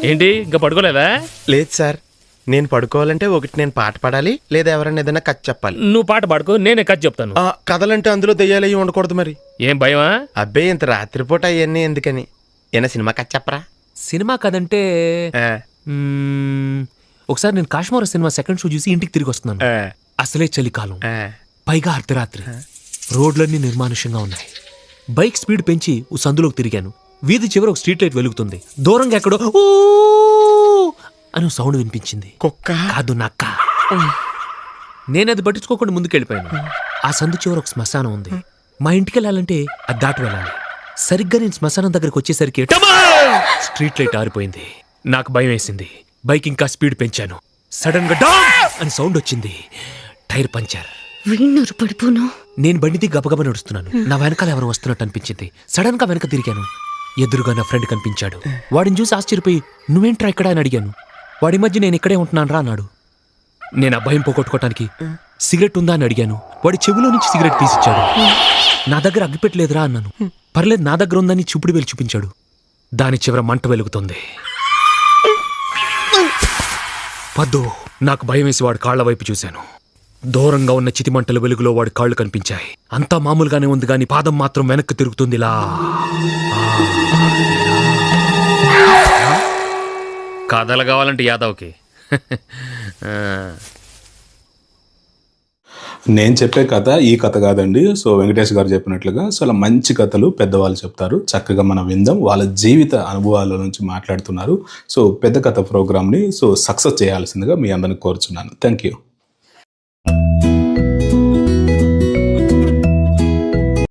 ఏంటి ఇంకా పడుకోలేదా? లేదు సార్, నేను పడుకోవాలంటే ఒకటి నేను పాట పాడాలి, లేదా ఎవరైనా ఏదైనా కథ చెప్పాలి. నువ్వు పాట పాడుకో, నేనే కథ చెప్తాను. కథలంటే అందులో దెయ్యాలయ్యి ఉండకూడదు మరి. ఏం భయమా? అబ్బే, ఇంత రాత్రిపూట అవన్నీ ఎందుకని. ఏనా సినిమా కథ చెప్పరా? సినిమా కదంటే ఒకసారి నేను కాశ్మీర సినిమా సెకండ్ షో చూసి ఇంటికి తిరిగి వస్తున్నాను. అసలే చలికాలం, పైగా అర్ధరాత్రి, రోడ్లన్నీ నిర్మానుష్యంగా ఉన్నాయి. బైక్ స్పీడ్ పెంచి ఓ సందులోకి తిరిగాను. వీధి చివర ఒక స్ట్రీట్ లైట్ వెలుగుతుంది. దూరంగా ఎక్కడో ఊ అని సౌండ్ వినిపించింది. కుక్క కాదు, నక్క. నేనది పట్టించుకోకుండా ముందుకెళ్ళిపోయాను. ఆ సందు చివర ఒక శ్మశానం ఉంది. మా ఇంటికి వెళ్ళాలంటే అది దాటి వెళ్ళాలి. సరిగ్గా నేను శ్మశానం దగ్గరికి వచ్చేసరికి స్ట్రీట్ లైట్ ఆరిపోయింది. నాకు భయం వేసింది. బైక్ ఇంకా స్పీడ్ పెంచాను. సడన్ గా డామ్ అని సౌండ్ వచ్చింది. Tyre puncture. నేను బండిది గబగబా నడుస్తున్నాను. నా వెనకాల ఎవరు వస్తున్నట్టు అనిపించింది. సడన్ గా వెనక తిరిగాను. ఎదురుగా నా ఫ్రెండ్ కనిపించాడు. వాడిని చూసి ఆశ్చర్యపోయి నువ్వేంట్రా ఇక్కడ అని అడిగాను. వాడి మధ్య నేను ఇక్కడే ఉంటున్నాను రా అన్నాడు. నేను ఆ భయం పోగొట్టుకోవటానికి సిగరెట్ ఉందా అని అడిగాను. వాడి చెవిలో నుంచి సిగరెట్ తీసిచ్చాడు. నా దగ్గర అగ్గిపెట్టలేదురా అన్నాను. పర్లేదు, నా దగ్గర ఉందని చూపుడు వేలు చూపించాడు. దాని చివర మంట వెలుగుతుంది. పద్దు, నాకు భయం వేసి వాడి కాళ్ల వైపు చూశాను. దూరంగా ఉన్న చితిమంటల వెలుగులో వాడి కాళ్ళు కనిపించాయి. అంతా మామూలుగానే ఉంది గాని పాదం మాత్రం వెనక్కి తిరుగుతుందిలా. కథలు కావాలంటే యాదవ్కి. నేను చెప్పే కథ ఈ కథ కాదండి. సో వెంకటేష్ గారు చెప్పినట్లుగా చాలా మంచి కథలు పెద్దవాళ్ళు చెప్తారు. చక్కగా మనం విందాం. వాళ్ళ జీవిత అనుభవాల నుంచి మాట్లాడుతున్నారు. సో పెద్ద కథ ప్రోగ్రామ్ని సక్సెస్ చేయాల్సిందిగా మీ అందరిని కోరుచున్నాను. Thank you.